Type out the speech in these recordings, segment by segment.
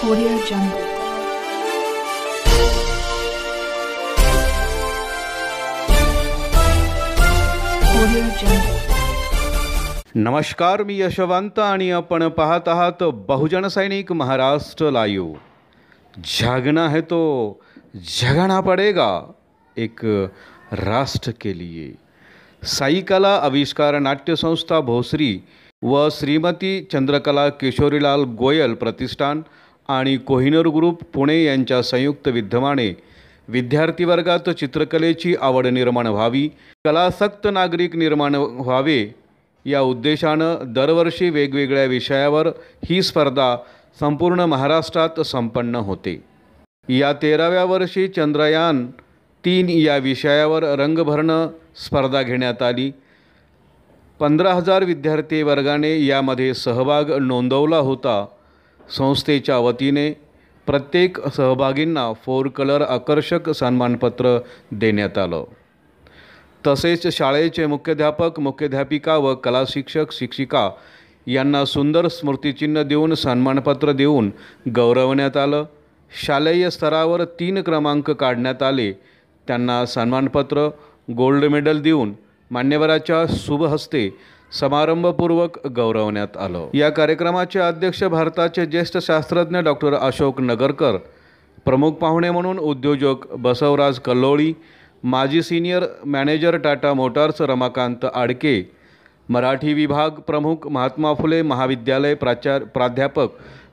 Audio Jungle. Audio Jungle. नमस्कार, मी यशवंत आणि आपण पाहत आहात बहुजन सैनिक महाराष्ट्र लाईव्ह। जागना है तो जगाना पड़ेगा, एक राष्ट्र के लिए। साई कला आविष्कार नाट्य संस्था भोसरी व श्रीमती चंद्रकला किशोरीलाल गोयल प्रतिष्ठान आणि कोहिनूर ग्रुप पुणे यांच्या संयुक्त विद्यमाने विद्यार्थी वर्गात चित्रकलेची आवड निर्माण व्हावी, कलासक्त नागरिक निर्माण व्हावे या उद्देशानं दरवर्षी वेगवेगळ्या विषयावर ही स्पर्धा संपूर्ण महाराष्ट्रात संपन्न होते। या 13व्या वर्षी चंद्रयान 3 या विषयावर रंगभरणं स्पर्धा घेण्यात आली। 15,000 विद्यार्थी वर्गाने यामध्ये सहभाग नोंदवला होता। संस्थेच्या वतीने प्रत्येक सहभागींना 4 कलर आकर्षक सन्मानपत्र देण्यात आलं। तसेच शाळेचे मुख्याध्यापक, मुख्याध्यापिका व कला शिक्षक, शिक्षिका यांना सुंदर स्मृतिचिन्ह देऊन सन्मानपत्र देऊन गौरवण्यात आलं। शालेय स्तरावर 3 क्रमांक काढण्यात आले, त्यांना सन्मानपत्र, गोल्ड मेडल देऊन मान्यवराच्या शुभ हस्ते समारंभपूर्वक गौरवण्यात आलं। या कार्यक्रमाचे अध्यक्ष भारताचे ज्येष्ठ शास्त्रज्ञ डॉक्टर अशोक नगरकर, प्रमुख पाहुणे म्हणून उद्योजक बसवराज कल्लोळी, माजी senior manager Tata motors Ramakant Adke, Marathi विभाग प्रमुख महात्मा फुले महाविद्यालय प्राध्यापक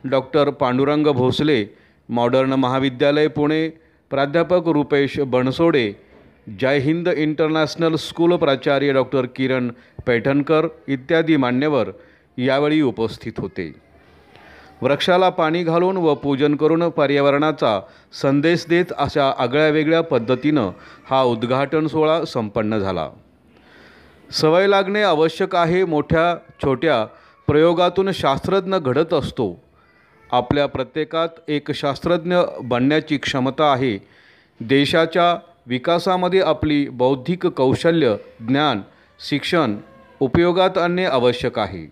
डॉक्टर पांडुरंग भोसले, मॉडर्न महाविद्यालय पुणे प्राध्यापक रुपेश बनसोडे, जय हिंद इंटरनॅशनल स्कूल प्राचार्य डॉक्टर किरण पैठणकर इत्यादी मान्यवर यावेळी उपस्थित होते। वृक्षाला पाणी घालून व पूजन करून पर्यावरणाचा संदेश देत अशा आगळ्यावेगळ्या पद्धतीनं हा उद्घाटन सोहळा संपन्न झाला। सवय लागणे आवश्यक आहे। मोठ्या छोट्या प्रयोगातून शास्त्रज्ञ घडत असतो। आपल्या प्रत्येकात एक शास्त्रज्ञ बनण्याची क्षमता आहे। देशाच्या विकासामध्ये आपली बौद्धिक कौशल्य, ज्ञान, शिक्षण उपयोगात आणणे आवश्यक आहे।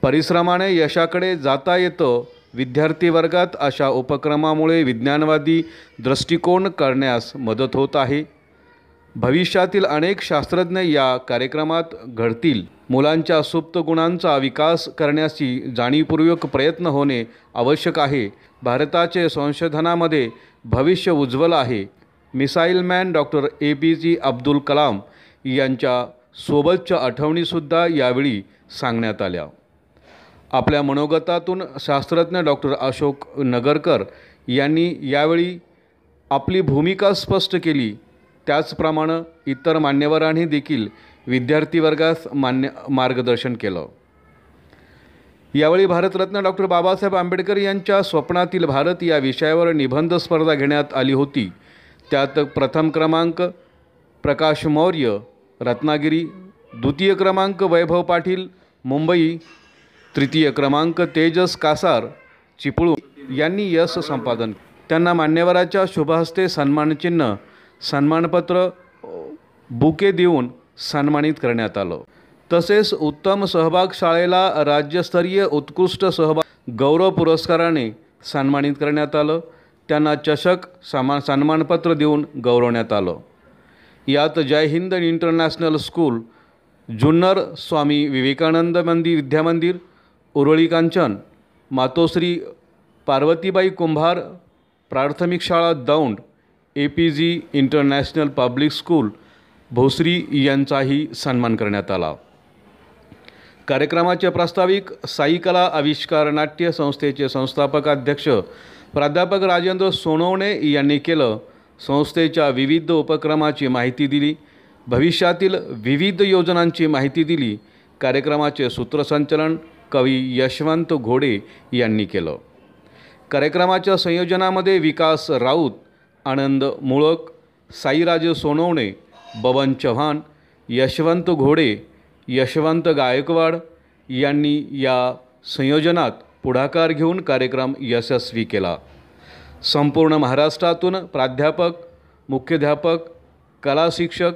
परिश्रमाने यशाकडे जाता येतं। विद्यार्थी वर्गात अशा उपक्रमामुळे विज्ञानवादी दृष्टिकोन करण्यास मदत होत आहे। भविष्यातील अनेक शास्त्रज्ञ या कार्यक्रमात घडतील। मुलांच्या सुप्त गुणांचा विकास करण्याची जाणीवपूर्वक प्रयत्न होणे आवश्यक आहे। भारताचे संशोधनामध्ये भविष्य उज्ज्वल आहे। Missile man doctor APJ Abdul Kalam यांच्या सोबतच्या आठवणीसुद्धा यावेळी सांगण्यात आल्या। आपल्या मनोगतातून शास्त्रज्ञ डॉक्टर अशोक नगरकर यांनी यावेळी आपली भूमिका स्पष्ट केली। त्याचप्रमाणे इतर मान्यवरांनी देखील विद्यार्थी वर्गास मार्गदर्शन केलं। यावेळी भारतरत्न डॉक्टर बाबासाहेब आंबेडकर यांच्या स्वप्नातील भारत या विषयावर निबंध स्पर्धा घेण्यात आली होती। त्यात प्रथम क्रमांक प्रकाश मौर्य रत्नागिरी, द्वितीय क्रमांक वैभव पाटील मुंबई, तृतीय क्रमांक तेजस कासार चिपळूण यांनी यश संपादन। त्यांना मान्यवराच्या शुभहस्ते सन्मानचिन्ह, सन्मानपत्र, बुके देऊन सन्मानित करण्यात आलं। तसेच उत्तम सहभाग शाळेला राज्यस्तरीय उत्कृष्ट सहभाग गौरव पुरस्काराने सन्मानित करण्यात आलं। त्यांना चषक, सन्मानपत्र देऊन गौरवण्यात आलं। यात जय हिंद इंटरनॅशनल स्कूल, जुन्नर स्वामी विवेकानंद विद्यामंदिर, उरळी कांचन, मातोश्री पार्वतीबाई कुंभार प्राथमिक शाळा Daund, APJ international public school Bhosari यांचाही सन्मान करण्यात आला। कार्यक्रमाचे प्रास्ताविक साई कला आविष्कार नाट्य संस्थेचे संस्थापक अध्यक्ष प्राध्यापक राजेंद्र सोनवणे यांनी केलं। संस्थेच्या विविध उपक्रमाची माहिती दिली, भविष्यातील विविध योजनांची माहिती दिली। कार्यक्रमाचे सूत्रसंचालन कवी यशवंत घोडे यांनी केलं। कार्यक्रमाच्या संयोजनामध्ये विकास राऊत, आनंद मुळक, साईराजे सोनवणे, बबन चव्हाण, यशवंत घोडे, यशवंत गायकवाड यांनी या संयोजनात पुढाकार घेऊन कार्यक्रम यशस्वी केला। संपूर्ण महाराष्ट्रातून प्राध्यापक, मुख्याध्यापक, कला शिक्षक,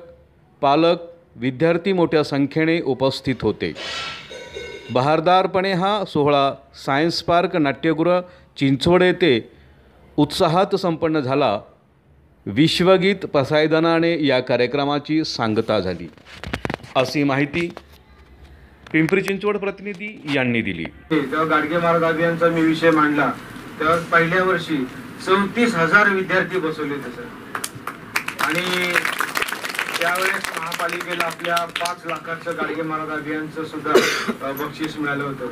पालक, विद्यार्थी मोठ्या संख्येने उपस्थित होते। बहारदारपणे हा सोहळा सायन्स पार्क नाट्यगृह चिंचवड येथे उत्साहात संपन्न झाला. विश्वगीत पसायदानाने या कार्यक्रमाची सांगता झाली, अशी माहिती पिंपरी चिंचवड प्रतिनिधी यांनी दिली. तेव्हा गाडगे महाराज अभियानचा मी विषय मांडला तेव्हा पहिल्या वर्षी 34,000 विद्यार्थी बसवले होते सर. आणि त्यावेळेस महापालिकेला आपल्या 5 लाखाचं गाडगे महाराज अभियानचं सुद्धा बक्षीस मिळालं होतं.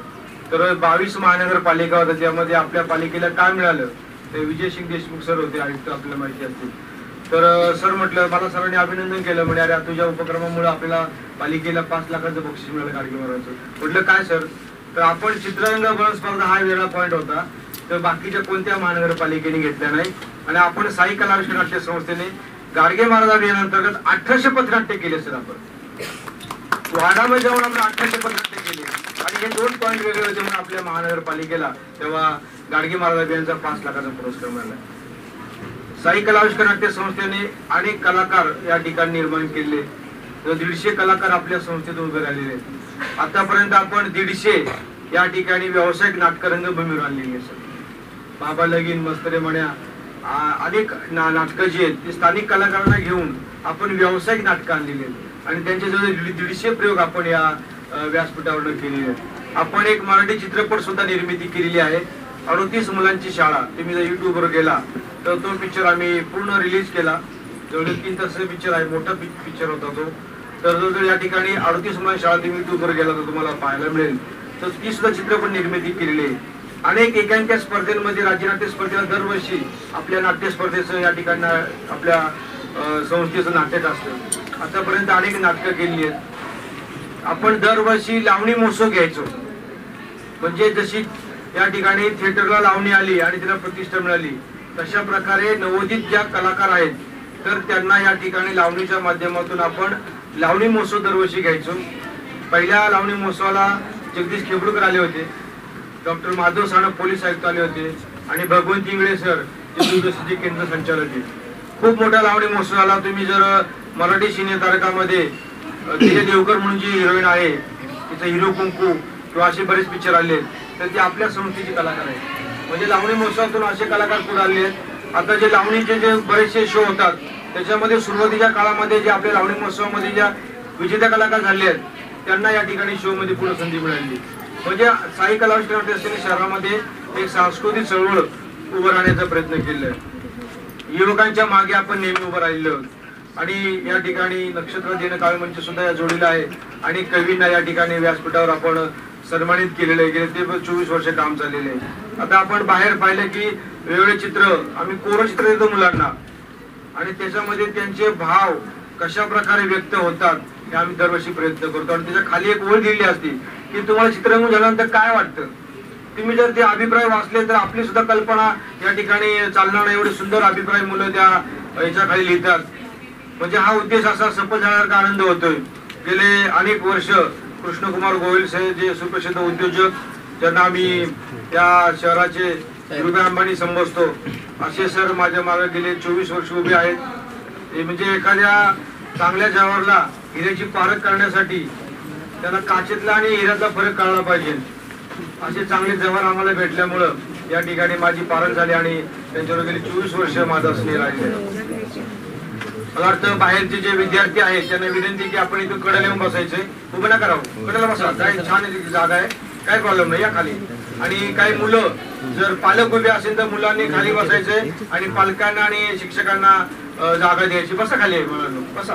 तर 22 महानगरपालिका होत्या, त्यामध्ये आपल्या पालिकेला काय मिळालं ते विजयसिंग देशमुख सर होते, आयुक्त आपल्याला माहिती असतील. तर सर म्हटलं, मला सरांनी अभिनंदन केलं, म्हणजे अरे तुझ्या उपक्रमामुळे आपल्याला पालिकेला 5 लाखाचं बक्षीस मिळालं गाडगे महाराजचं. म्हटलं काय सर, तर आपण चित्ररंग बनव स्पर्धा हा वेगळा पॉईंट होता, तर बाकीच्या कोणत्या महानगरपालिकेने घेतल्या नाही. आणि आपण साई कलाविष्कार नाट्य संस्थेने गाडगे महाराज अभियानांतर्गत 1800 पथनाट्य केले सर. आपण वाडामध्ये जाऊन आपण 1800 पथनाट्य केले आणि हे 2 पॉईंट वेगळे होते म्हणून आपल्या महानगरपालिकेला तेव्हा गाडगे महाराज अभियानचा 5 लाखाचा पुरस्कार मिळाला. साई कलाविष्कार नाट्य संस्थेने अनेक कलाकार या ठिकाणी निर्माण केले. 150 कलाकार आपल्या संस्थेत उभे राहिलेले आहेत. आतापर्यंत आपण 150 या ठिकाणी व्यावसायिक नाटकरंगभूमीवर आणलेली आहे. बाबा लगीन, मस्तरे म्हण्या, अनेक नाटकं जी आहेत ती स्थानिक कलाकारांना घेऊन आपण व्यावसायिक नाटकं आणलेली आहेत आणि त्यांचे जवळ 150 प्रयोग आपण या व्यासपीठावर केलेले आहेत. आपण एक मराठी चित्रपट सुद्धा निर्मिती केलेली आहे, 38 मुलांची शाळा. तुम्ही जर युट्यूबवर गेला तर तो पिक्चर आम्ही पूर्ण रिलीज केला. जवळ 3 तासाचा पिक्चर आहे, मोठा पिक्चर होता तो. तर जवळ या ठिकाणी 38 मुलांची शाळा तुम्ही युट्यूबवर गेला तर तुम्हाला पाहायला मिळेल. तर ती सुद्धा चित्रपट निर्मिती केलेली आहे. अनेक एकांकिका स्पर्धेमध्ये, राज्यनाट्य स्पर्धेला दरवर्षी आपल्या नाट्य स्पर्धेचं या ठिकाणी आपल्या संस्थेचं नाटक असतं. आतापर्यंत अनेक नाटकं केलेली आहेत. आपण दरवर्षी लावणी महोत्सव घ्यायचो, म्हणजे जशी या ठिकाणी थिएटरला लावणी आली आणि तिला प्रतिष्ठा मिळाली, तशा प्रकारे नवोदित ज्या कलाकार आहेत तर त्यांना या ठिकाणी लावणीच्या माध्यमातून आपण लावणी महोत्सव दरवर्षी घ्यायचो. पहिल्या लावणी महोत्सवाला जगदीश खेबडूकर आले होते, डॉक्टर माधव साणप पोलीस आयुक्त आले होते आणि भगवंत इंगळे सर जे दूरदर्शनचे केंद्र संचालक आहेत. खूप मोठा लावणी महोत्सव झाला. तुम्ही जर मराठी सिने तारकामध्ये तिथे देवकर म्हणून जी हिरोईन आहे, तिचं हिरो कुंकू किंवा असे बरेच पिक्चर आले तर ते आपल्या संस्थेची कलाकार आहेत. म्हणजे लावणी महोत्सवातून असे कलाकार पुढे आले आहेत. आता जे लावणीचे जे बरेचसे शो होतात त्याच्यामध्ये सुरुवातीच्या काळामध्ये जे आपल्या लावणी महोत्सवामध्ये ज्या विजेत्या कलाकार झाले आहेत त्यांना या ठिकाणी शो मध्ये पुढे संधी मिळाली. म्हणजे साई कलाविष्कार नाट्य संस्थेने शहरामध्ये एक सांस्कृतिक चळवळ उभं राहण्याचा प्रयत्न केला. युवकांच्या मागे आपण नेहमी उभं राहिलो आणि या ठिकाणी नक्षत्र देणं काव्य मंच सुद्धा या जोडीला आहे आणि कवींना या ठिकाणी व्यासपीठावर आपण सन्मानित केलेलं आहे. गेले ते 24 वर्ष काम चाललेले आहे. आता आपण बाहेर पाहिलं की वेगवेगळे चित्र आम्ही कोरचित्र देतो मुलांना आणि त्याच्यामध्ये त्यांचे भाव कशा प्रकारे व्यक्त होतात हे आम्ही दरवर्षी प्रयत्न करतो. आणि त्याच्या खाली एक ओळ दिलेली असते की तुम्हाला चित्ररंगून झाल्यानंतर काय वाटतं. तुम्ही जर ते अभिप्राय वाचले तर आपली सुद्धा कल्पना या ठिकाणी चालणार नाही. एवढे सुंदर अभिप्राय मुलं त्या याच्या खाली लिहितात. म्हणजे हा उद्देश असा सफल झाल्यासारखा आनंद होतोय. गेले अनेक वर्ष कृष्णकुमार गोयल साहेब जे सुप्रसिद्ध उद्योजक, ज्यांना आम्ही त्या शहराचे धीरूभाई अंबानी समजतो, असे सर माझ्या मागे गेले 24 वर्ष उभे आहेत. म्हणजे एखाद्या चांगल्या जवाहरला हिऱ्याची पारख करण्यासाठी त्यांना काचेतला आणि हिऱ्याचा फरक कळला पाहिजे. असे चांगले जवाहर आम्हाला भेटल्यामुळं या ठिकाणी माझी पारख झाली आणि त्यांच्यावर गेली 24 वर्ष माझा स्नेह राहिले. मला वाटतं बाहेरचे जे विद्यार्थी आहेत त्यांना विनंती की आपण इथून कडेला येऊन बसायचंय. उभं नका राहू, कडेला बसा. काय छान जागा आहे, काय प्रॉब्लेम नाही, या खाली. आणि काही मुलं जर पालक उभे असेल तर मुलांनी खाली बसायचंय आणि पालकांना आणि शिक्षकांना जागा द्यायची. बसा खाली, मला बसा.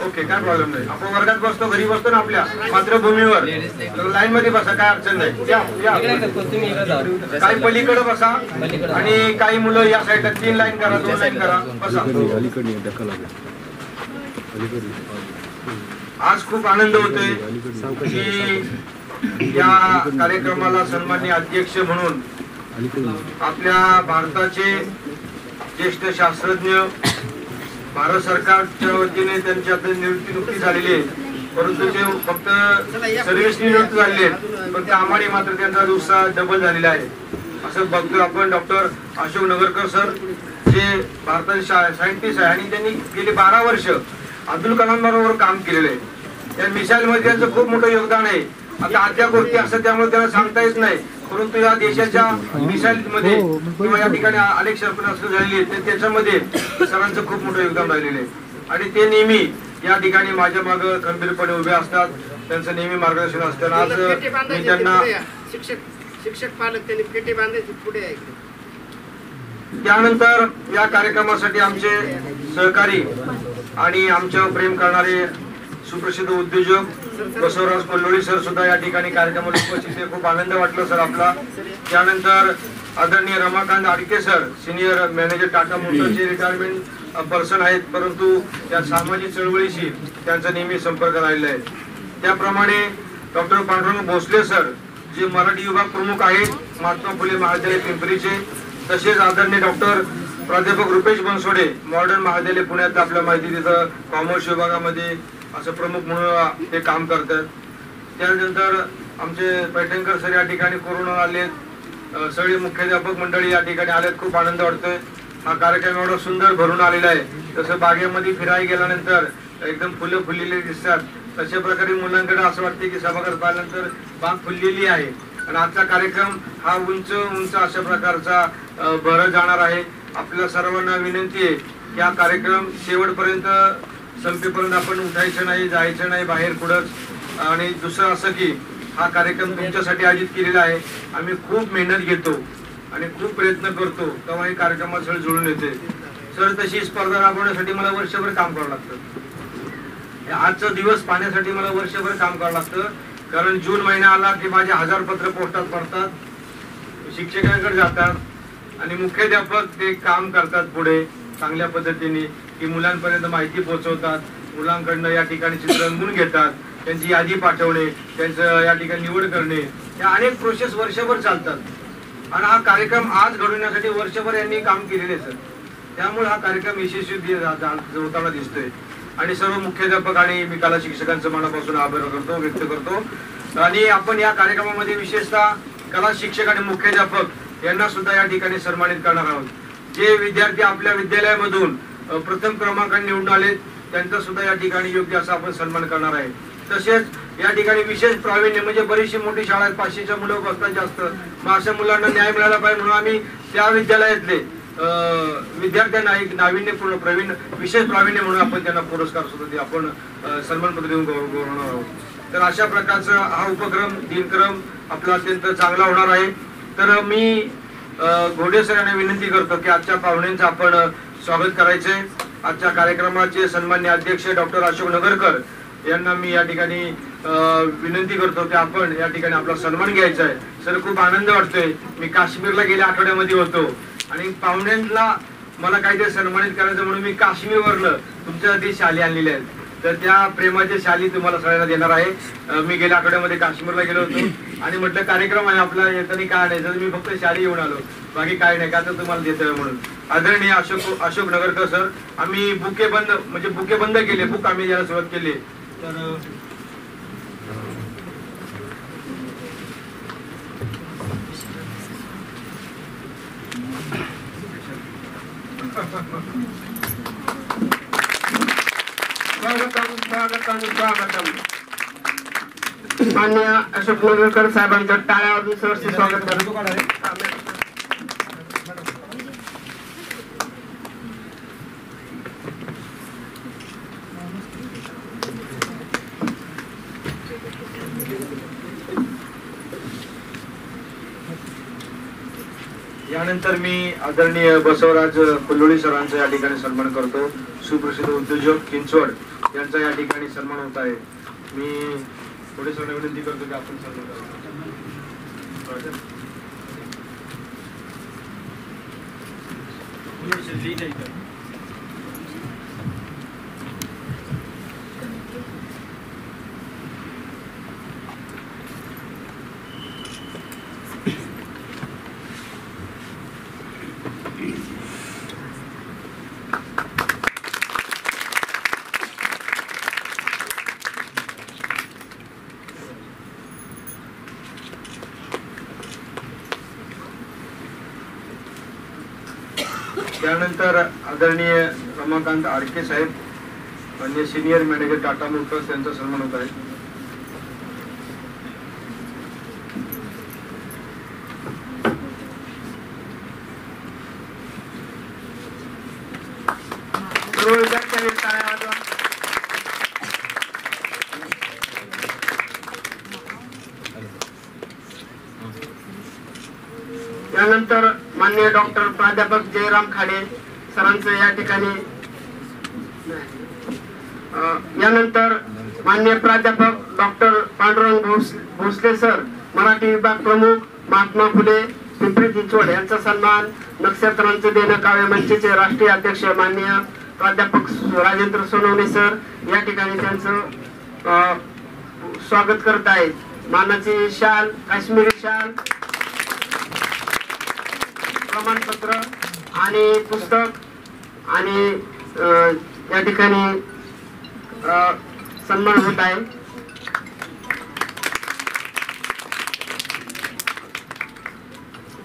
ओके, काय प्रॉब्लेम नाही. आपण वर्गात बसतो, घरी बसतो ना आपल्या मातृभूमीवर, लाईन मध्ये बसा, काय अडचण नाही. काही पलीकडे बसा आणि काही मुलं या साईडला 3 लाईन करा, 2 लाईन करा, बसा. आज खूप आनंद होतोय की या कार्यक्रमाला सन्माननीय अध्यक्ष म्हणून आपल्या भारताचे ज्येष्ठ शास्त्रज्ञ, भारत सरकारच्या वतीने त्यांची आता निवृत्ती नुकतीच झालेली आहे, परंतु ते फक्त सर्व्हिस निवृत्त झालेले आहेत, पण त्या आम्हाला मात्र त्यांचा उत्साह डबल झालेला आहे. असं बघतोय आपण. डॉक्टर अशोक नगरकर सर जे भारताचे सायंटिस्ट आहे आणि त्यांनी गेली 12 वर्ष अब्दुल कलाम बरोबर काम केलेलं आहे. त्या मिसाईल मध्ये त्यांचं खूप मोठं योगदान आहे. आता आजच्या गोष्टी असतात त्यामुळे त्याला सांगता येत नाही, परंतु या देशाच्या मिसाईलमध्ये किंवा या ठिकाणी अनेक क्षेपणास्त्र झालेली आहेत, त्याच्यामध्ये सरांचं खूप मोठं योगदान राहिलेलं आहे आणि ते नेहमी या ठिकाणी माझ्या मागे खंबीरपणे उभे असतात, त्यांचं नेहमी मार्गदर्शन असतं. आज मी त्यांना शिक्षक पालक त्यांनी पेटी बांधायची पुढे आहे. त्यानंतर या कार्यक्रमासाठी आमचे सहकारी आणि आमच्यावर प्रेम करणारे सुप्रसिद्ध उद्योजक बसवराज कोल्होळी सर सुद्धा या ठिकाणी कार्यक्रमाला उपस्थित आहे. खूप आनंद वाटला सर आपला. त्यानंतर आदरणीय Ramakant Adke sir, senior manager Tata मोटर्सचे रिटायरमेंट पर्सन आहेत, परंतु या सामाजिक चळवळीशी त्यांचा नेहमी संपर्क राहिला आहे. त्याप्रमाणे डॉक्टर पांडुरंग भोसले सर, जे मराठी विभाग प्रमुख आहेत महात्मा फुले महाविद्यालय पिंपरीचे, तसेच आदरणीय डॉक्टर प्राध्यापक रुपेश बनसोडे, मॉडर्न महाविद्यालय पुण्यात आपल्या माहिती तिथं कॉमर्स विभागामध्ये असं प्रमुख म्हणून ते काम करतात. त्यानंतर आमचे पैठणकर सर या ठिकाणी कोरोना आलेत, सगळे मुख्याध्यापक मंडळी या ठिकाणी आलेत. खूप आनंद वाटतोय. हा कार्यक्रम एवढा सुंदर भरून आलेला आहे. तसं बागेमध्ये फिरायला गेल्यानंतर एकदम फुलं फुललेली दिसतात, तशा प्रकारे मुलांकडे असं वाटते की सभागृहात पाहिल्यानंतर बाग फुललेली आहे. आणि आजचा कार्यक्रम हा उंच उंच अशा प्रकारचा भरत जाणार आहे. आपल्या सर्वांना विनंती आहे की हा कार्यक्रम शेवटपर्यंत संपेपर्यंत आपण उठायचं नाही, जायचं नाही बाहेर कुठंच. आणि दुसरं असं की हा कार्यक्रम तुमच्यासाठी आयोजित केलेला आहे. आम्ही खूप मेहनत घेतो आणि खूप प्रयत्न करतो, तेव्हा हे कार्यक्रमात सगळं जुळून येते. सर, तशी स्पर्धा राबवण्यासाठी मला वर्षभर काम करावं लागतं. आजचा दिवस पाहण्यासाठी मला वर्षभर काम करावं लागतं, कारण जून महिना आला की माझे 1000 पत्र पोस्टात पडतात, शिक्षकांकडे जातात आणि मुख्याध्यापक ते काम करतात पुढे चांगल्या पद्धतीने की मुलांपर्यंत माहिती पोहोचवतात, मुलांकडनं या ठिकाणी चित्र रंगवून घेतात, त्यांची यादी पाठवणे, त्यांचं या ठिकाणी निवड करणे, या अनेक प्रोसेस वर्षभर चालतात. आणि हा कार्यक्रम आज घडवण्यासाठी वर्षभर यांनी काम केलेले सर. त्यामुळे हा कार्यक्रम यशस्वी होताना दिसतोय. आणि सर्व मुख्याध्यापक आणि मी कला शिक्षकांचं मनापासून आभार व्यक्त करतो. आणि आपण या कार्यक्रमामध्ये विशेषतः कला शिक्षक आणि मुख्याध्यापक यांना सुद्धा या ठिकाणी सन्मानित करणार आहोत. जे विद्यार्थी आपल्या विद्यालयामधून प्रथम क्रमांकाने निवडून आले त्यांचा सुद्धा या ठिकाणी योग्य असा आपण सन्मान करणार आहे. तसेच या ठिकाणी विशेष प्रावीण्य म्हणजे बरीचशी मोठी शाळा आहेत, 500च्या मुलं बसतात जास्त, मग अशा मुलांना न्याय मिळाला पाहिजे म्हणून आम्ही त्या विद्यालयातले विद्यार्थ्यांना एक नाविन्यपूर्ण प्रवीण विशेष प्रावीण्य म्हणून आपण त्यांना पुरस्कार सुद्धा आपण सन्मानपत्र देऊन गौरवणार आहोत. तर अशा प्रकारचा हा उपक्रम दिनक्रम आपला अत्यंत चांगला होणार आहे. तर मी घोडे सर यांना विनंती करतो की आजच्या पाहुण्यांचं आपण स्वागत करायचंय. आजच्या कार्यक्रमाचे सन्मान्य अध्यक्ष डॉक्टर अशोक नगरकर यांना मी या ठिकाणी विनंती करतो की आपण या ठिकाणी आपला सन्मान घ्यायचा आहे. सर, खूप आनंद वाटतोय. मी काश्मीरला गेल्या आठवड्यामध्ये होतो आणि पाहुण्यांना मला काहीतरी सन्मानित करायचं म्हणून मी काश्मीरवरनं तुमच्यासाठी शाली आणलेल्या आहेत. तर त्या प्रेमाच्या शाली तुम्हाला सगळ्यांना देणार आहे. मी गेल्या आठवड्यामध्ये काश्मीरला गेलो होतो आणि म्हटलं कार्यक्रम आहे आपला, येताना काय आणायचं, मी फक्त शाली घेऊन आलो, बाकी काय नाही, का तर तुम्हाला देतोय म्हणून. आदरणीय अशोक नगरकर सर, आम्ही बुके बंद केले, बुक आम्ही याला सुरुवात केली. तर स्वागतम. माननीय अशोक नगरकर साहेबांचं टाळ्या वाजवून सहर्ष स्वागत करतो. यानंतर मी आदरणीय बसवराज कोल्होळी सरांचा या ठिकाणी सन्मान करतो. सुप्रसिद्ध उद्योजक चिंचवड यांचा या ठिकाणी सन्मान होत आहे. मी थोडी सर विनंती करतो की आपण सन्मान करू. त्यानंतर आदरणीय रमाकांत आडके साहेब, माननीय सिनियर मॅनेजर टाटा मोटर्स यांचा सन्मान होत आहे. जोरदार टाळ्या वाजवा. यानंतर माननीय डॉक्टर प्राध्यापक जयराम खाडे सरांचं या ठिकाणी यानंतर माननीय प्राध्यापक डॉक्टर पांडुरंग भोसले सर मराठी विभाग प्रमुख महात्मा फुले पिंपरी चिंचवड यांचा सन्मान. नक्षत्रांचं देणं काव्य मंचचे राष्ट्रीय अध्यक्ष माननीय प्राध्यापक राजेंद्र सोनवणे सर या ठिकाणी त्यांचं स्वागत करत आहेत. मानाची शाल, काश्मीरी शाल, प्रमाणपत्र आणि पुस्तक आणि या ठिकाणी सन्मान होत आहे.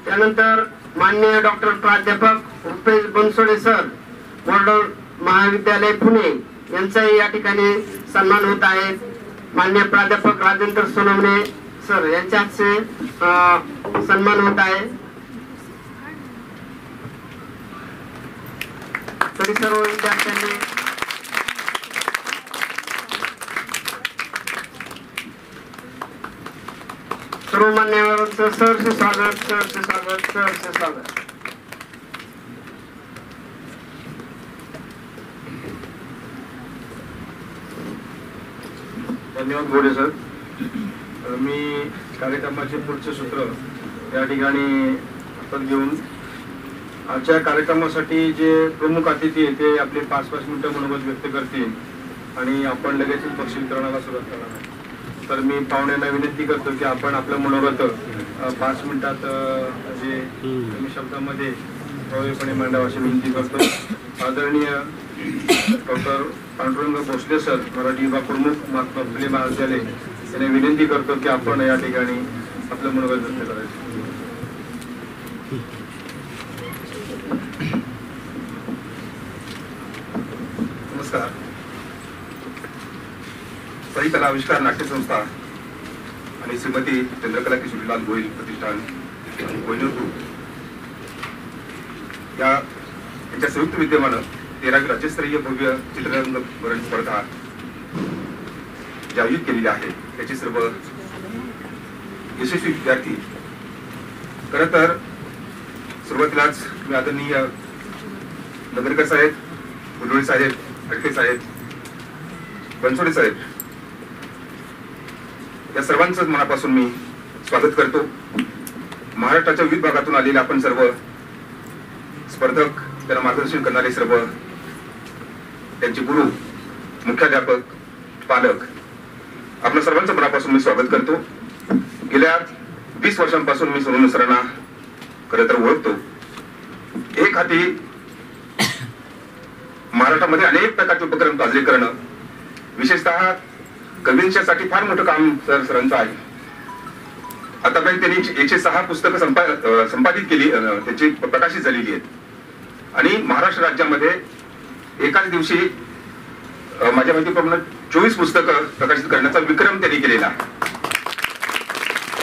त्यानंतर माननीय डॉक्टर प्राध्यापक रुपेश बनसोडे सर बोर्डर महाविद्यालय पुणे यांचाही या ठिकाणी सन्मान होत आहे. माननीय प्राध्यापक राजेंद्र सोनवणे सर यांच्या हस्ते सन्मान होत आहे. तरी सर्व विद्यार्थ्यांनी सर्व मान्यवरांचं सहर्ष स्वागत, सहर्ष स्वागत, सहर्ष स्वागत. धन्यवाद गोडे सर. मी कार्यक्रमाचे पुढचे सूत्र या ठिकाणी आपण घेऊन आजच्या कार्यक्रमासाठी जे प्रमुख अतिथी आहे ते आपले 5-5 मिनिटं मनोगत व्यक्त करतील आणि आपण लगेच बक्षीकरणाला सुरुवात करणार आहे. तर मी पाहुण्यांना विनंती करतो की आपण आपलं मनोगत 5 मिनिटात जे कमी शब्दामध्ये प्रभावीपणे मांडावं अशी विनंती करतो. आदरणीय डॉक्टर पांडुरंग भोसले सर मराठी विभाग प्रमुख महात्मा फुले महाविद्यालय यांना विनंती करतो की आपण या ठिकाणी आपलं मनोगत व्यक्त करायचं. नमस्कार. साई कला आविष्कार नाट्य संस्था आणि श्रीमती चंद्रकला किशोरीलाल गोयल प्रतिष्ठान कोहिनूर ग्रुप यांच्या संयुक्त विद्यमानं 13वी राज्यस्तरीय भव्य चित्ररंग स्पर्धा जी आयोजित केलेली आहे त्याचे सर्व यशस्वी विद्यार्थी. खरं तर सुरुवातीलाच मी आदरणीय नगरकर साहेब, गुलवळे साहेब, अडके साहेब, बनसोडे साहेब या सर्वांचं मनापासून मी स्वागत करतो. महाराष्ट्राच्या विविध भागातून आलेले आपण सर्व स्पर्धक, त्यांना मार्गदर्शन करणारे सर्व त्यांचे गुरु, मुख्याध्यापक, पालक, आपल्या सर्वांचं मनापासून मी स्वागत करतो. गेल्या 20 वर्षांपासून मी सोनवणे सरांना खरं तर ओळखतो. एक हाती महाराष्ट्रामध्ये अनेक प्रकारचे उपक्रम साजरे करणं, विशेषतः कवींच्यासाठी फार मोठं काम सरांचं आहे. आतापर्यंत त्यांनी 106 पुस्तकं संपादित केली, त्याची प्रकाशित झालेली आहेत आणि महाराष्ट्र राज्यामध्ये एकाच दिवशी माझ्या माहितीप्रमाणे 24 पुस्तकं प्रकाशित करण्याचा विक्रम त्यांनी केलेला आहे.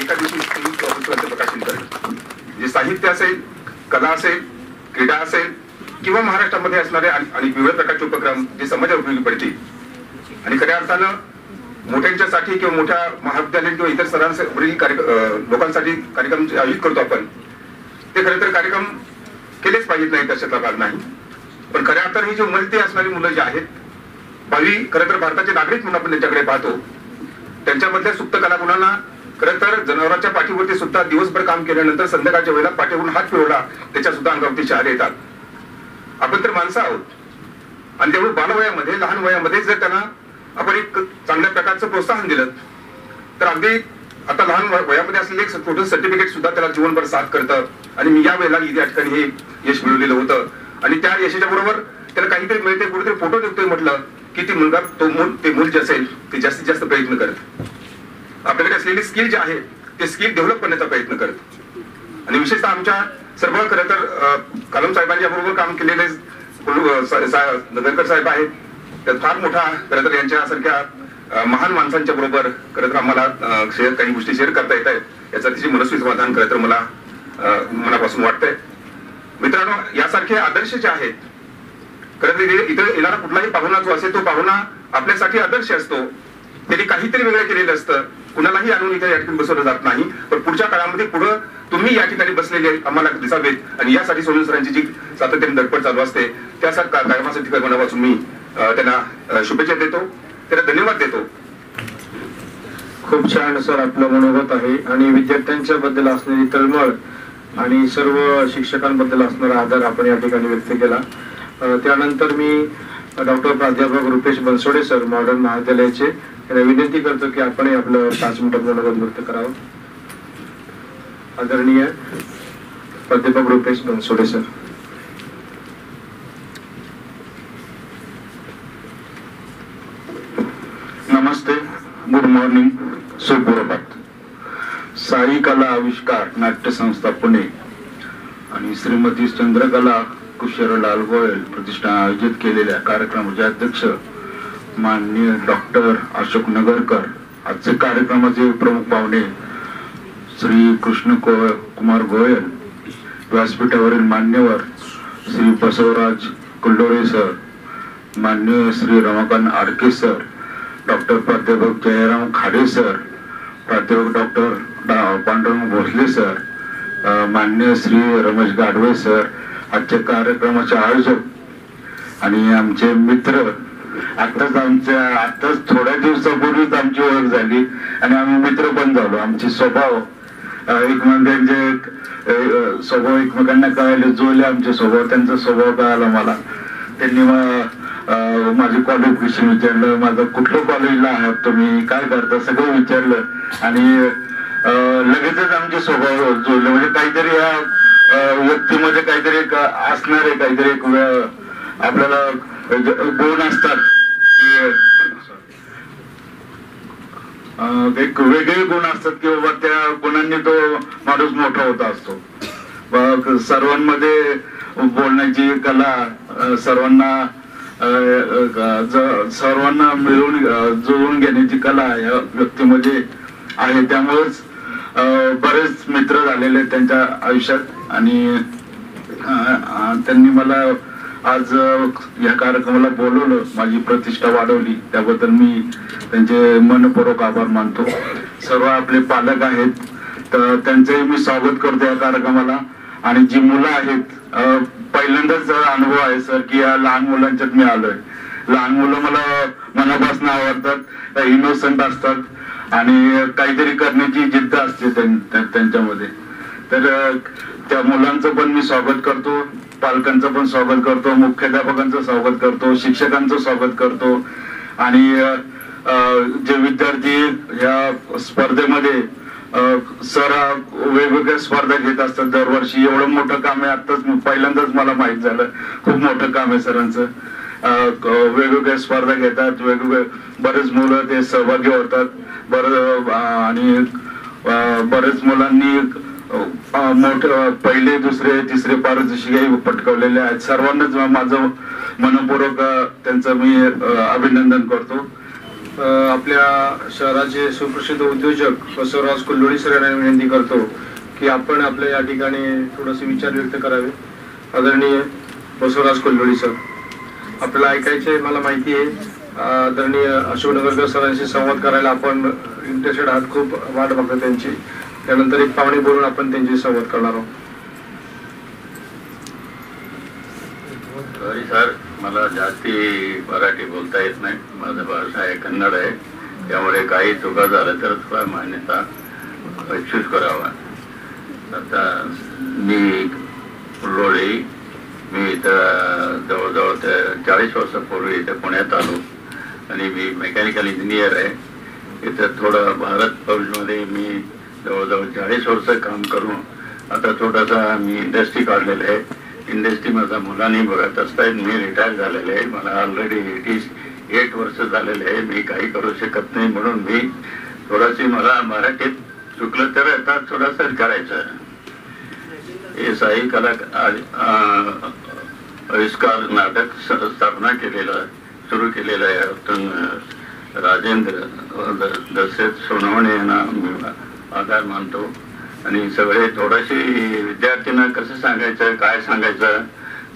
एका दिवशी 24 पुस्तकांचं प्रकाशन करणं म्हणजे साहित्य असेल, कला असेल, क्रीडा असेल किंवा महाराष्ट्रामध्ये असणारे आणि विविध प्रकारचे उपक्रम जे समाजाला उपयोगी पडतील आणि खऱ्या अर्थानं मोठ्यांच्यासाठी किंवा मोठ्या महाविद्यालय किंवा इतर सरांवरील लोकांसाठी कार्यक्रम आयोजित करतो आपण, ते खरं तर कार्यक्रम केलेच पाहिजेत नाही त्याच्यातला भाग नाही. पण खऱ्या अर्थानं ही जी उमलती असणारी मुलं जी आहेत, भावी खरं तर भारताचे नागरिक म्हणून आपण त्यांच्याकडे पाहतो, त्यांच्यामधल्या सुप्त कलागुणांना खरं तर जनावरांच्या पाठीवरती सुद्धा दिवसभर काम केल्यानंतर संध्याकाळच्या वेळेला पाठीवरून हात फिरवला त्याच्या सुद्धा अंगावरती शहारे येतात. आपण तर माणसं आहोत आणि त्यामुळे बालवयामध्ये, लहान वयामध्ये जर त्यांना आपण एक चांगल्या प्रकारचं प्रोत्साहन दिलं तर अगदी आता लहान वयामध्ये असलेले एक छोटं सर्टिफिकेट सुद्धा त्याला जीवनभर साथ करतं. आणि मी या वेळेला या ठिकाणी हे यश मिळवलेलं होतं आणि त्या यशाच्या बरोबर त्याला काहीतरी मिळते, कुठेतरी फोटो देतोय म्हटलं की ती मुलगा ते मूल जे असेल ते जास्तीत जास्त प्रयत्न करत, आपल्याकडे असलेली स्किल जे आहे ते स्किल डेव्हलप करण्याचा प्रयत्न करत. आणि विशेषतः आमच्या सर्व खरं तर कलम साहेबांच्या बरोबर काम केलेले नगरकर साहेब आहेत, त्यात फार मोठा खरं तर यांच्यासारख्या महान माणसांच्या बरोबर खरं तर आम्हाला काही गोष्टी शेअर करता येत आहेत, याचं अतिशय मनस्वी समाधान खरं तर मला मनापासून वाटतंय. मित्रांनो, यासारखे आदर्श जे आहेत खरं तर इथं येणारा कुठलाही पाहुणा जो असेल तो पाहुणा आपल्यासाठी आदर्श असतो. त्यांनी काहीतरी वेगळं केलेलं असतं. कुणालाही आणून इथे या ठिकाणी बसवलं जात नाही. पण पुढच्या काळामध्ये पुढं तुम्ही या ठिकाणी बसलेले आम्हाला दिसावेत आणि यासाठी सोनवणे सरांची जी सातत्याने धडपड चालू असते त्यासाठी कार्यक्रमासाठी मनापासून मी त्यांना शुभेच्छा देतो, त्यांना धन्यवाद देतो. खूप छान सर आपलं मनोगत आहे आणि विद्यार्थ्यांच्या बद्दल असलेली तळमळ आणि सर्व शिक्षकांबद्दल असणारा आदर आपण या ठिकाणी व्यक्त केला. त्यानंतर मी डॉक्टर प्राध्यापक रुपेश बनसोडे सर मॉडर्न महाविद्यालयाचे त्यांना विनंती करतो की आपण आपलं 5 मिनिटात मनोगत व्यक्त करावं. आदरणीय प्राध्यापक रुपेश बनसोडे सर. नमस्ते, गुड मॉर्निंग, सुप्रभात. साई कला आविष्कार नाट्य संस्था पुणे आणि श्रीमती चंद्रकला कुशरलाल गोयल प्रतिष्ठान आयोजित केलेल्या कार्यक्रमाचे अध्यक्ष माननीय डॉक्टर अशोक नगरकर, आजचे कार्यक्रमाचे प्रमुख पाहुणे श्री कृष्ण कुमार गोयल, व्यासपीठावरील मान्यवर श्री बसवराज कुल्लोरे सर, माननीय श्री रमाकांत आडके सर, डॉक्टर प्राध्यापक जयराम खाडे सर, प्राध्यापक डॉक्टर पांडुरंग भोसले सर, माननीय श्री रमेश गाढवे सर, आजच्या कार्यक्रमाचे आयोजक आणि आमचे मित्र. आताच थोड्या दिवसापूर्वीच आमची ओळख झाली आणि आम्ही मित्र पण झालो. आमचे स्वभाव एकमेकांना कळाले, जुळले आमचे स्वभाव. त्यांचा स्वभाव कळाला मला. त्यांनी माझे क्वालिफिकेशन विचारलं, माझं कुठलं कॉलेजला आहात तुम्ही, काय करता, सगळं विचारलं आणि लगेचच आमचे स्वभाव जुळले. म्हणजे काहीतरी या व्यक्तीमध्ये काहीतरी एक असणार आहे, काहीतरी एक आपल्याला गुण असतात, एक वेगळे गुण असतात की बाबा त्या गुणांनी तो माणूस मोठा होता असतो. सर्वांमध्ये बोलण्याची कला, सर्वांना मिळून जुळवून घेण्याची कला या व्यक्तीमध्ये आहे. त्यामुळेच बरेच मित्र झालेले त्यांच्या आयुष्यात आणि त्यांनी मला आज या कार्यक्रमाला बोलवलं, माझी प्रतिष्ठा वाढवली, त्याबद्दल मी त्यांचे मनपूर्वक आभार मानतो. सर्व आपले पालक आहेत तर त्यांचंही मी स्वागत करतो या कार्यक्रमाला. आणि जी मुलं आहेत, पहिल्यांदाच अनुभव आहे सर की या लहान मुलांच्यात मी आलोय. लहान मुलं मला मनापासून आवडतात, इनोसंट असतात आणि काहीतरी करण्याची जिद्द असते त्यांच्यामध्ये. तर त्या मुलांचं पण मी स्वागत करतो, पालकांचं पण स्वागत करतो, मुख्याध्यापकांचं स्वागत करतो, शिक्षकांचं स्वागत करतो. आणि जे विद्यार्थी या स्पर्धेमध्ये सर वेगवेगळ्या स्पर्धा घेत असतात दरवर्षी. एवढं मोठं काम आहे, आताच पहिल्यांदाच मला माहित झालं. खूप मोठं काम आहे सरांचं. वेगवेगळ्या स्पर्धा घेतात, वेगवेगळे बरेच मुलं ते सहभागी होतात. आणि बरेच मुलांनी मोठे पहिले, दुसरे, तिसरे पारितोषिकही पटकावलेले आहेत. सर्वांनाच माझं मनपूर्वक त्यांचं मी अभिनंदन करतो. आपल्या शहराचे सुप्रसिद्ध उद्योजक बसवराज कुल्लोळी सर यांना विनंती करतो की आपण आपल्या या ठिकाणी थोडेसे विचार व्यक्त करावे. आदरणीय बसवराज कुल्लोळी सर, आपल्याला ऐकायचे मला माहिती आहे. आदरणीय अशोक नगरकर सरांशी संवाद करायला आपण इंटरेस्टेड आहात, खूप वाट बघतो त्यांची. त्यानंतर एक पाहुणे बोलून आपण त्यांची संवाद करणार आहोत. सॉरी सर, मला जास्ती मराठी बोलता येत नाही. माझा भाषा आहे कन्नड आहे, त्यामुळे काही चुका झाल्या तर थोडा मान्यता एक्सक्यूज करावा. आता मी कुल्लोळी, मी इथं जवळजवळ 40 वर्षापूर्वी इथे पुण्यात आलो आणि मी मेकॅनिकल इंजिनियर आहे. इथं थोडं भारत फौजमध्ये मी जवळजवळ 40 वर्ष काम करून आता थोडासा मी इंडस्ट्री काढलेलं आहे. इंडस्ट्री माझ्या मुलांनी बघत असतायत. मी रिटायर झालेले आहे, मला ऑलरेडी 88 वर्ष झालेले आहे. मी काही करू शकत नाही म्हणून मी थोडाशी मला मराठीत चुकलं तर आता थोडंसं करायचं. हे साई कला आविष्कार नाटक स्थापना केलेलं सुरू केलेलं आहे राजेंद्र दशरथ सोनवणे यांना मी आभार मानतो. आणि सगळे थोडेसे विद्यार्थ्यांना कसं सांगायचं, काय सांगायचं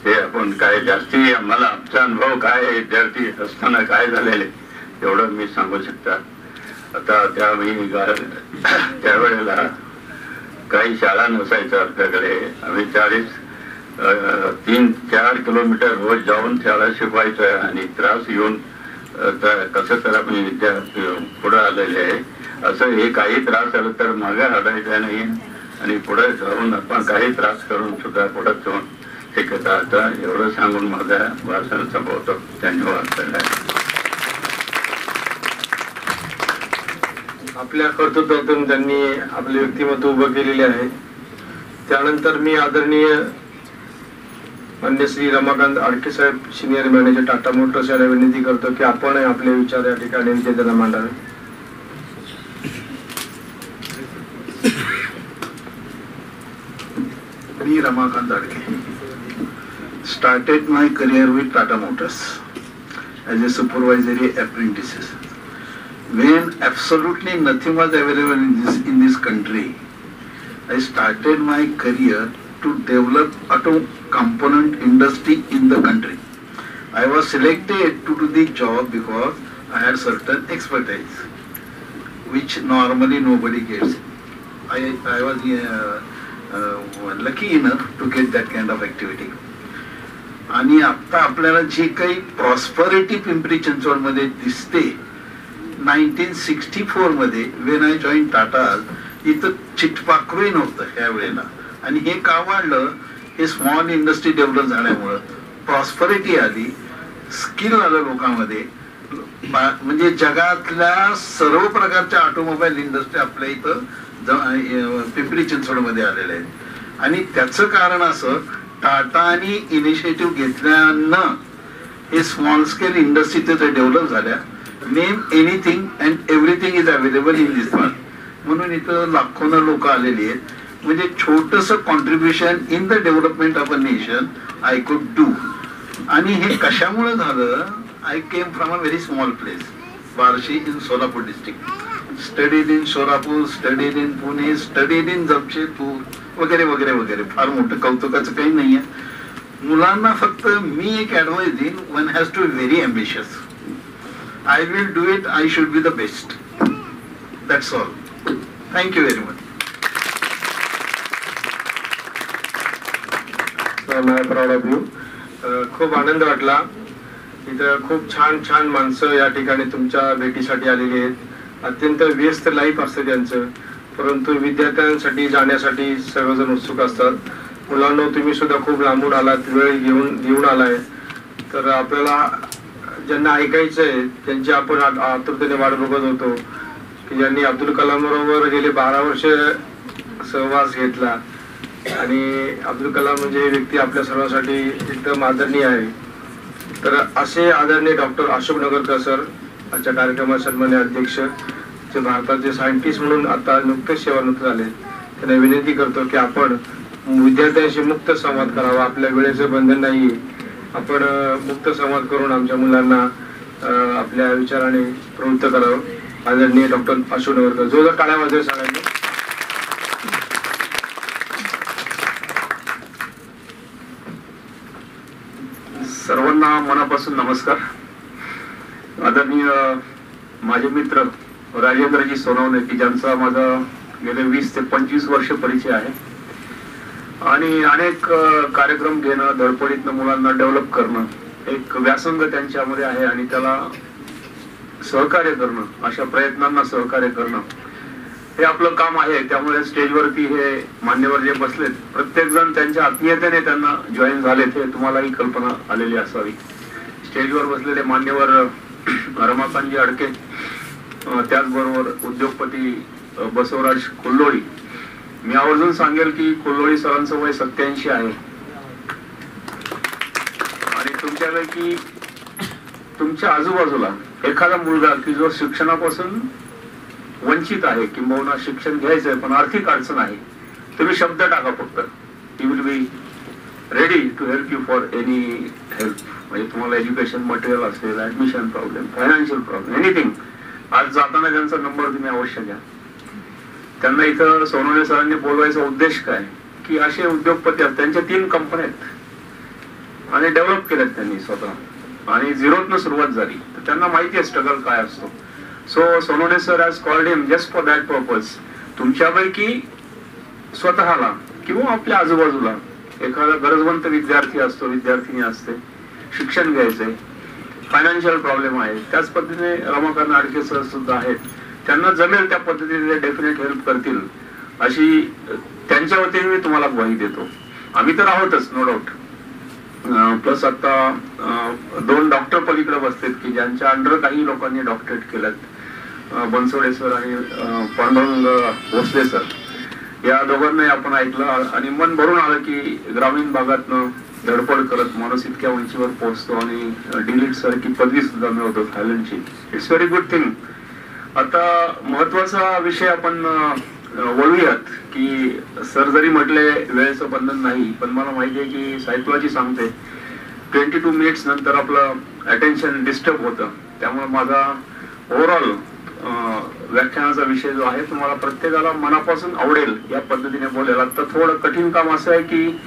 हे आपण काय जास्ती मला आमचा अनुभव काय विद्यार्थी असताना काय झालेले एवढं मी सांगू शकता. आता त्यावेळेला काही शाळा नसायच्या आपल्याकडे. आम्ही 3-4 किलोमीटर रोज जाऊन शाळा शिकवायचं आणि त्रास येऊन कसं तर आपण विद्यार्थी पुढे आलेले आहे. असं हे काही त्रास आलं तर मागे हटायचं नाही आणि पुढे जाऊन आपण काही त्रास करून सुद्धा पुढे जाऊन शिकत. आता एवढं सांगून माझा भाषण संपवतो. धन्यवाद. आपल्या कर्तृत्वातून त्यांनी आपले व्यक्तिमत्व उभं केलेले आहे. त्यानंतर मी आदरणीय मान्य श्री रमाकांत आडके साहेब सिनियर मॅनेजर टाटा मोटर्स यांना विनंती करतो की आपण आपले विचार या ठिकाणी त्यांना मांडावे. मी Ramakant Adke started my career with Tata Motors as a supervisory apprentice. When absolutely nothing was available in this country, I started my career to develop auto component industry in the country. I was selected to do the job because I had certain expertise, which normally nobody gets. I was lucky enough to get that kind of activity. आणि आता आपल्याला जी काही prosperity Pimpri Chinchwad मध्ये दिसते, 1964 मध्ये when I join Tata इथं चिटपाखरूही नव्हतं ह्या वेळेला. आणि हे का वाढलं? हे स्मॉल इंडस्ट्री डेव्हलप झाल्यामुळं प्रॉस्परिटी आली, स्किल आलं लोकांमध्ये. म्हणजे जगातल्या सर्व प्रकारच्या ऑटोमोबाईल इंडस्ट्री आपल्या इथं पिंपरी चिंचवड मध्ये आलेल्या आहेत. आणि त्याचं कारण असं, टाटानी इनिशिएटिव्ह घेतल्यानं हे स्मॉल स्केल इंडस्ट्री तिथे डेव्हलप झाल्या. Name anything and everything is available in this world. म्हणून इथं लाखोनं लोक आलेली आहेत. म्हणजे छोटस contribution in the development of a nation I could do. आणि हे कशामुळे झालं? I came from a very small place, Barshi in Solapur district. Studied in Solapur, studied in Pune, studied in Jamshedpur वगैरे वगैरे वगैरे. फार मोठं कौतुकाचं काही नाहीये. मुलांना फक्त मी एक ऍडवाइस देईन, one has to be very ambitious. I will do it, I should be the best. That's all. Thank you very much. Proud of you. खूप आनंद वाटला. इथं खूप छान छान माणसं या ठिकाणी तुमच्या भेटीसाठी आलेली आहेत. अत्यंत व्यस्त लाईफ असतं त्यांचं, परंतु विद्यार्थ्यांसाठी जाण्यासाठी सर्वजण उत्सुक असतात. मुलांना तुम्ही सुद्धा खूप लांबून आलात, वेळ घेऊन आलाय. तर आपल्याला ज्यांना ऐकायचंय त्यांची आपण आतुरतेने वाट बघत होतो की ज्यांनी अब्दुल कलाम बरोबर गेले 12 वर्ष सहवास घेतला. आणि अब्दुल कलाम म्हणजे ही व्यक्ती आपल्या सर्वांसाठी एकदम आदरणीय आहे. तर असे आदरणीय डॉक्टर अशोक नगरकर सर आजच्या कार्यक्रमात सन्मान्य अध्यक्ष, जे भारताचे सायंटिस्ट म्हणून आता नुकतेच सेवानिवृत्त झाले, त्यांना विनंती करतो की आपण विद्यार्थ्यांशी मुक्त संवाद करावा. आपल्या वेळेचं बंधन नाही. आपण मुक्त संवाद करून आमच्या मुलांना आपल्या विचाराने प्रवृत्त करावं. आदरणीय डॉक्टर अशोक नगरकर. जो जर टाळ्या वाजवेल सगळ्यांनी. सर्वांना मनापासून नमस्कार. आदरणीय माझे मित्र राजेंद्रजी सोनवणे, की ज्यांचा माझा गेले 20 ते 25 वर्ष परिचय आहे आणि अनेक कार्यक्रम घेणं, धडपडीतनं मुलांना डेव्हलप करणं एक व्यासंग त्यांच्यामध्ये आहे आणि त्याला सहकार्य करणं, अशा प्रयत्नांना सहकार्य करणं हे आपलं काम आहे. त्यामुळे स्टेजवरती हे मान्यवर जे बसलेत, प्रत्येक जण त्यांच्या आत्मीयतेने त्यांना जॉईन झालेत हे तुम्हालाही कल्पना आलेली असावी. स्टेजवर बसलेले मान्यवर रमाकांतजी आडके, त्याचबरोबर उद्योगपती बसवराज कोल्होळी. मी आवर्जून सांगेल की कोल्होळी सरांचं वय 87 आहे आणि तुमच्यापैकी तुमच्या आजूबाजूला एखादा मुलगा की जो शिक्षणापासून वंचित आहे, किंबहुना शिक्षण घ्यायचंय पण आर्थिक अडचण आहे, तुम्ही शब्द टाका फक्त. He will be ready to help you for any help. म्हणजे तुम्हाला एज्युकेशन मटेरियल असेल, admission problem, financial problem, anything. आज जाताना त्यांचा नंबर तुम्ही अवश्य घ्या. त्यांना इथं सोनवणे सरांनी बोलवायचा उद्देश काय की असे उद्योगपती आहेत, त्यांच्या 3 कंपन्या आहेत. आणि डेव्हलप केलेत त्यांनी स्वतः आणि झिरोतनं सुरुवात झाली. तर त्यांना माहिती आहे स्ट्रगल काय असतो. So Sonawane sir has called him just for that purpose. तुमच्यापैकी स्वतःला किंवा आपल्या आजूबाजूला एखादा गरजवंत विद्यार्थी असतो, विद्यार्थिनी असते, शिक्षण घ्यायचंय, फायनान्शियल प्रॉब्लेम आहे, त्याच पद्धतीने रमाकांत आडके सर सुद्धा आहेत, त्यांना जमेल त्या पद्धतीने डेफिनेट हेल्प करतील अशी त्यांच्या वतीने मी तुम्हाला ग्वाही देतो. आम्ही तर आहोतच नो डाऊट. प्लस आता 2 डॉक्टर पलीकडे बसतात की ज्यांच्या अंडर काही लोकांनी डॉक्टरेट केलं. बनसोडे सर आणि पांडुरंग भोसले सर या दोघांनाही आपण ऐकलं आणि मन भरून आलं की ग्रामीण भागातनं धडपड करत माणूस इतक्या उंचीवर पोहोचतो आणि डिलीट सारखी पदवी सुद्धा मिळवतो थायलंडची. It's very good thing. आता महत्वाचा विषय आपण वळूयात की सर जरी म्हटले वेळेचं बंधन नाही, पण मला माहिती आहे की साहित्याची सांगते 22 मिनिट्स नंतर आपलं अटेन्शन डिस्टर्ब होतं. त्यामुळे माझा ओव्हरऑल व्याख्यानाचा विषय जो आहे तुम्हाला प्रत्येकाला मनापासून आवडेल या पद्धतीने बोलेल. आता थोडं कठीण काम असं आहे की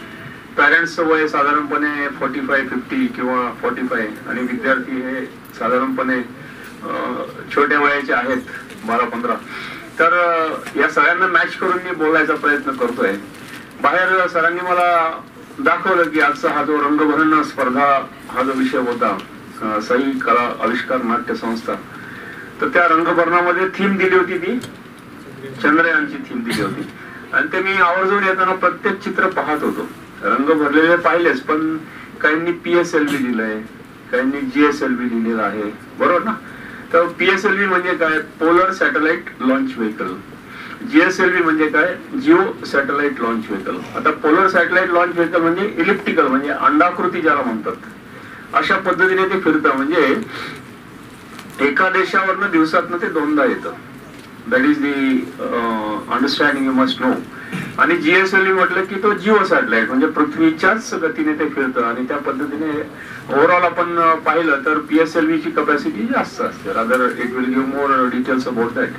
पॅरेंट्सचं वय साधारणपणे 45-50 किंवा 45 आणि विद्यार्थी हे साधारणपणे छोट्या वयाचे आहेत 12-15. तर या सगळ्यांना मॅच करून मी बोलायचा प्रयत्न करतोय. बाहेर सरांनी मला दाखवलं की आजचा हा जो रंगभरण स्पर्धा हा जो विषय होता साई कला आविष्कार नाट्य संस्था, तर त्या रंगभरणामध्ये थीम दिली होती ती चंद्रयानची थीम दिली होती आणि ते मी आवर्जून येताना प्रत्येक चित्र पाहत होतो. रंग भरलेले पाहिलेच, पण काहींनी PSLV दिलंय, काहींनी GSLV दिलेलं आहे, बरोबर ना. तर PSLV म्हणजे काय, polar satellite launch vehicle. GSLV म्हणजे काय, जिओ सॅटेलाइट लॉन्च व्हेकल. आता पोलर सॅटेलाइट लॉन्च व्हेकल म्हणजे इलिप्टिकल म्हणजे अंडाकृती ज्याला म्हणतात, अशा पद्धतीने ते फिरतं. म्हणजे एका देशावरनं दिवसातनं ते 2दा येतं. That is the understanding you must know. आणि GSLV म्हटलं की तो जिओ सॅटेलाइट म्हणजे पृथ्वीच्याच गतीने ते फिरतं आणि त्या पद्धतीने ओव्हरऑल आपण पाहिलं तर PSLV ची कपॅसिटी जास्त असते. Rather it will give more details about that.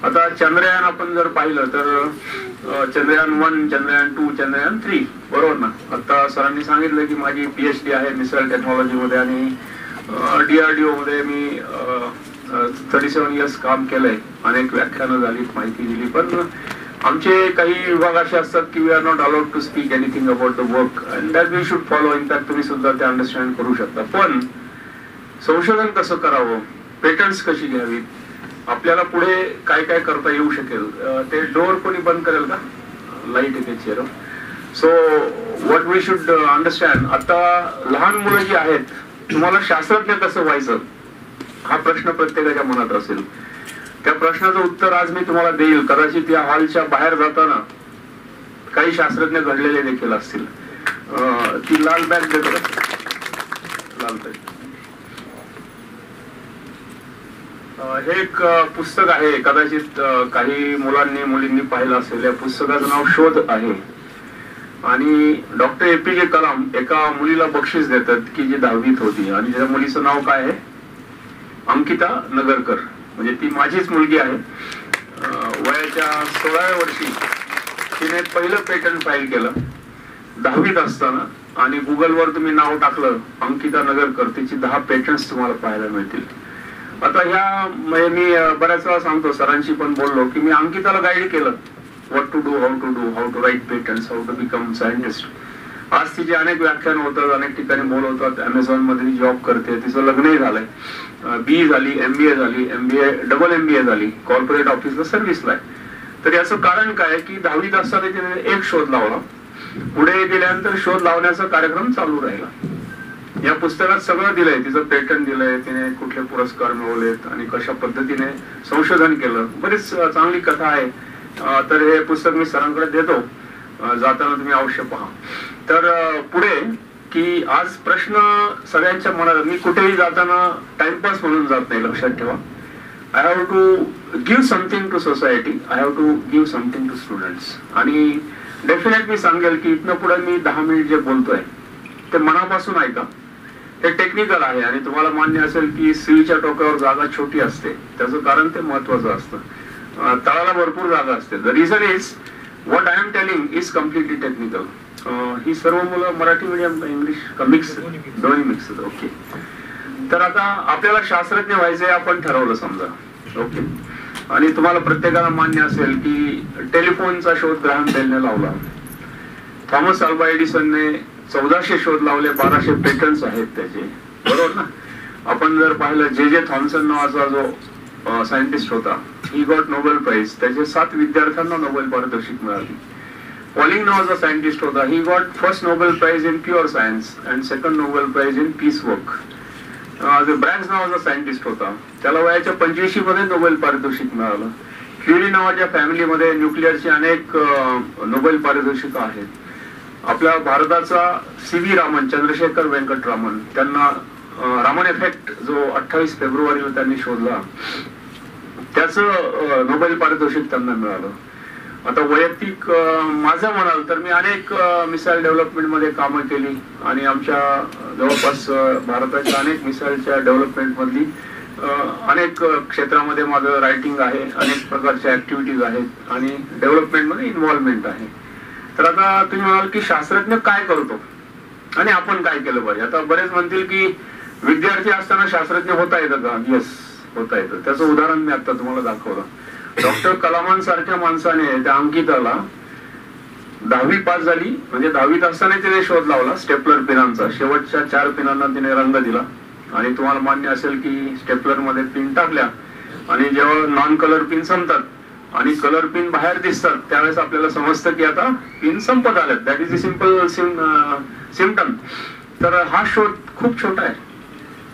आता चंद्रयान आपण जर पाहिलं तर चंद्रयान 1, चंद्रयान 2, चंद्रयान 3, बरोबर ना. आता सरांनी सांगितलं की माझी PhD आहे मिसाईल टेक्नॉलॉजी मध्ये आणि DRDO मध्ये मी 37 इयर्स काम केलंय. अनेक व्याख्यानं झाली, माहिती दिली, पण आमचे काही विभाग असे असतात की we are not allowed to speak anything about the work and that we should follow. In fact तुम्ही सुद्धा ते अंडरस्टँड करू शकता. पण संशोधन कसं करावं, पेटंट्स कशी घ्यावीत, आपल्याला पुढे काय काय करता येऊ शकेल, ते डोअर कोणी बंद करेल का, लाईट येते chair. So what we should understand. आता लहान मुलं जी आहेत, तुम्हाला शास्त्रज्ञ कसं व्हायचं हा प्रश्न प्रत्येकाच्या मनात असेल. त्या प्रश्नाचं उत्तर आज मी तुम्हाला देईल. कदाचित या हॉलच्या बाहेर जाताना काही शास्त्रज्ञ घडलेले देखील असतील. ती लाल बॅग देतो, लाल बॅग. हे एक पुस्तक आहे, कदाचित काही मुलांनी मुलींनी पाहिलं असेल. या पुस्तकाचं नाव शोध आहे आणि डॉक्टर APJ कलाम एका मुलीला बक्षीस देतात की जी 10वीत होती आणि त्या मुलीचं नाव काय आहे, अंकिता नगरकर. म्हणजे ती माझीच मुलगी आहे. वयाच्या 16व्या वर्षी तिने पहिलं पेटंट फाईल केलं 10वीत असताना आणि गुगलवर तुम्ही नाव टाकलं अंकिता नगरकर, तिची 10 पेटंट्स तुम्हाला पाहायला मिळतील. आता ह्या मी बऱ्याच वेळा सांगतो, सरांशी पण बोललो की मी अंकिताला गाईड केलं what to do, how to write patents, how to become scientist. आज तिचे अनेक व्याख्यान होतात, अनेक ठिकाणी बोलवतात. अमेझॉन मध्ये जॉब करते, तिचं लग्नही झालंय, BE झाली, MBA झाली, डबल MBA झाली, कॉर्पोरेट ऑफिसला सर्व्हिसला आहे. तर याचं कारण काय की 10वीत असताना तिने एक शोध लावला, पुढे गेल्यानंतर शोध लावण्याचा कार्यक्रम चालू राहिला. या पुस्तकात सगळं दिलंय, तिचं पेटंट दिलंय, तिने कुठले पुरस्कार मिळवलेत आणि कशा पद्धतीने संशोधन केलं. बरीच चांगली कथा आहे. तर हे पुस्तक मी सरांकडे देतो, जाताना तुम्ही अवश्य पहा. तर पुढे की आज प्रश्न सगळ्यांच्या मनात, मी कुठेही जाताना टाइमपास म्हणून जात नाही, लक्षात ठेवा. I have to give something to society, I have to give something to students. आणि डेफिनेट मी सांगेल की इथनं पुढे मी 10 मिनिट जे बोलतोय ते मनापासून ऐका. हे टेक्निकल आहे आणि तुम्हाला मान्य असेल की सीईच्या टोकावर जागा छोटी असते, त्याचं कारण ते महत्वाचं असतं. तळाला भरपूर जागा असते. The reason is what I am telling is completely technical. ही सर्व मुलं मराठी मीडियम इंग्लिश का मिक्स? दोन्ही मिक्स. ओके. तर आता आपल्याला शास्त्रज्ञ व्हायचंय आपण ठरवलं समजा. ओके. आणि तुम्हाला प्रत्येकाला मान्य असेल की टेलिफोनचा शोध ग्राहम बेलने लावला. थॉमस अल्वा एडिसनने 1400 शोध लावले, 1200 पेटंट्स आहेत त्याचे, बरोबर ना? आपण जर पाहिलं जे थॉमसन नावाचा जो सायंटिस्ट होता, ही गॉट नोबेल प्राइज. त्याचे 7 विद्यार्थ्यांना नोबेल पारितोषिक मिळाली. पॉलिंग नावाचा सायंटिस्ट होता, he got first Nobel prize in pure science and second Nobel prize in peace work. Braggs नावाचा सायंटिस्ट होता, त्याला वयाच्या 85 मध्ये नोबेल पारितोषिक मिळालं. क्युरी नावाच्या फॅमिलीमध्ये न्यूक्लिअरची अनेक नोबेल पारितोषिक आहेत. आपल्या भारताचा CV रामन, चंद्रशेखर वेंकट रामन, त्यांना रामन इफेक्ट जो 28 फेब्रुवारीला त्यांनी शोधला, त्याचं नोबेल पारितोषिक त्यांना मिळालं. आता वैयक्तिक माझं म्हणाल तर मी अनेक मिसाईल डेव्हलपमेंट मध्ये कामं केली आणि आमच्या जवळपास भारताच्या अनेक मिसाईलच्या डेव्हलपमेंट मधली अनेक क्षेत्रामध्ये माझं रायटिंग आहे, अनेक प्रकारच्या ऍक्टिव्हिटीज आहेत आणि डेव्हलपमेंट मध्ये इन्व्हॉल्वमेंट आहे. तर आता तुम्ही म्हणाल की शास्त्रज्ञ काय करतो आणि आपण काय केलं पाहिजे. आता बरेच म्हणतील की विद्यार्थी असताना शास्त्रज्ञ होता येतं का? येस, होता येतं. त्याचं उदाहरण मी आता तुम्हाला दाखवलं. डॉक्टर कलामांसारख्या माणसाने त्या अंकिताला 10वी पास झाली, म्हणजे 10वीत असताना तिने शोध लावला स्टेपलर पिनांचा. शेवटच्या 4 पिनांना तिने रंग दिला आणि तुम्हाला मान्य असेल की स्टेपलर मध्ये पिन टाकल्या आणि जेव्हा नॉन कलर पिन संपतात आणि कलर पिन बाहेर दिसतात त्यावेळेस आपल्याला समजतं की आता पिन संपत आल्यात. That is the simple symptom. तर हा शोध खूप छोटा आहे,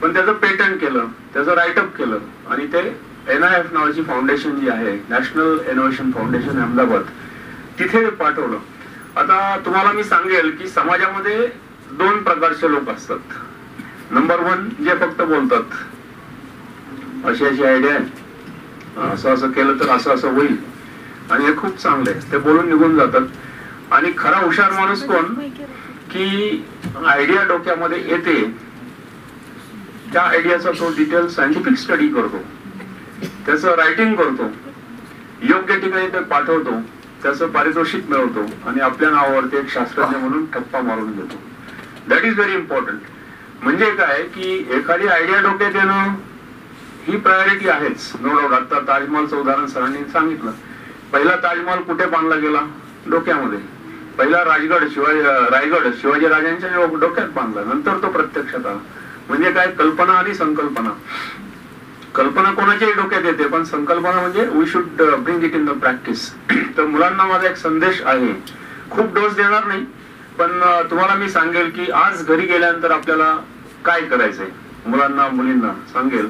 पण त्याचं पेटंट केलं, त्याचं राईटअप केलं आणि ते NIF नावाची फाउंडेशन जी आहे, नॅशनल इनोव्हेशन फाउंडेशन अहमदाबाद, तिथे पाठवलं. आता तुम्हाला मी सांगेल की समाजामध्ये 2 प्रकारचे लोक असतात. नंबर 1 जे फक्त बोलतात, अशी अशी आयडिया आहे, असं असं केलं तर असं असं होईल आणि हे खूप चांगलं आहे, ते बोलून निघून जातात. आणि खरा हुशार माणूस कोण की आयडिया डोक्यामध्ये येते, त्या आयडियाचा तो डिटेल सायंटिफिक स्टडी करतो, त्याचं रायटिंग करतो, योग्य ठिकाणी ते पाठवतो, त्याचं पारितोषिक मिळवतो आणि आपल्या नावावरती एक शास्त्रज्ञ म्हणून ठप्पा मारून देतो. That is very important. म्हणजे काय की एखादी आयडिया डोक्यात येणं ही प्रायोरिटी आहेच, नो डाऊट. आता ताजमहलचं उदाहरण सरांनी सांगितलं. पहिला ताजमहल कुठे बांधला गेला? डोक्यामध्ये. पहिला रायगड शिवाजी राजांच्या डोक्यात बांधला, नंतर तो प्रत्यक्षात आला. म्हणजे काय? कल्पना आणि संकल्पना. कल्पना कोणाच्याही डोक्यात येते, पण संकल्पना म्हणजे we should bring it in the practice. तर मुलांना माझा एक संदेश आहे, खूप डोस देणार नाही, पण तुम्हाला मी सांगेल की आज घरी गेल्यानंतर आपल्याला काय करायचंय, मुलांना मुलींना सांगेल,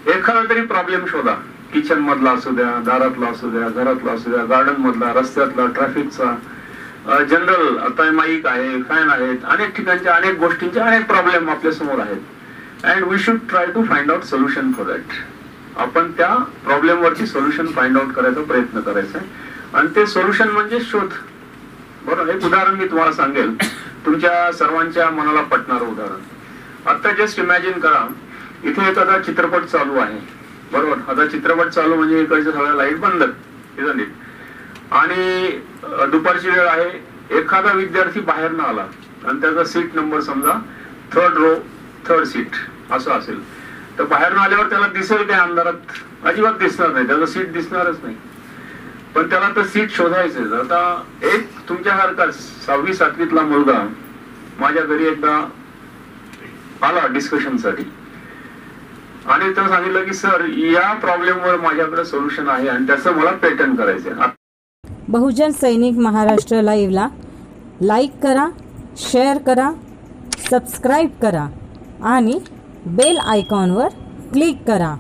एखादा तरी प्रॉब्लेम शोधा. किचन मधला असू द्या, दारातला असू द्या, घरातला असू द्या, गार्डन मधला, रस्त्यातला, ट्रॅफिकचा, जनरल. आता माईक आहे, फॅन आहेत, अनेक ठिकाणच्या अनेक गोष्टींचे अनेक प्रॉब्लेम आपल्या समोर आहेत. And we should try to find out solution for that. आपण त्या प्रॉब्लेम वरती सोल्युशन फाइंड आउट करायचा प्रयत्न करायचा आहे आणि ते सोल्युशन म्हणजे शोध. बरोबर. एक उदाहरण मी तुम्हाला सांगेल, तुमच्या सर्वांच्या मनाला पटणारं उदाहरण. आता जस्ट इमॅजिन करा, इथे एखादा चित्रपट चालू आहे, बरोबर. आता चित्रपट चालू म्हणजे इकडचे सगळ्या लाईट बंद, इजंट इट? आणि दुपारची वेळ आहे, एखादा विद्यार्थी बाहेर न आला आणि त्याचा सीट नंबर समजा 3rd रो 3rd सीट असं असेल, तर बाहेर न आल्यावर त्याला दिसेल काय? अंधारात अजिबात दिसणार नाही, त्याचं सीट दिसणारच नाही. पण त्याला तर सीट शोधायचंय. आता एक तुमच्यासारखा 6वी 7वीतला मुलगा माझ्या घरी एकदा आला डिस्कशन साठी आणि तो सांगितलं की सर या प्रॉब्लेमवर माझ्याकडे सोल्युशन आहे आणि त्याचं मला पेटंट करायचंय. बहुजन सैनिक महाराष्ट्र लाईव्हला लाईक करा, शेअर करा, सबस्क्राईब करा आणि बेल आयकॉनवर क्लिक करा.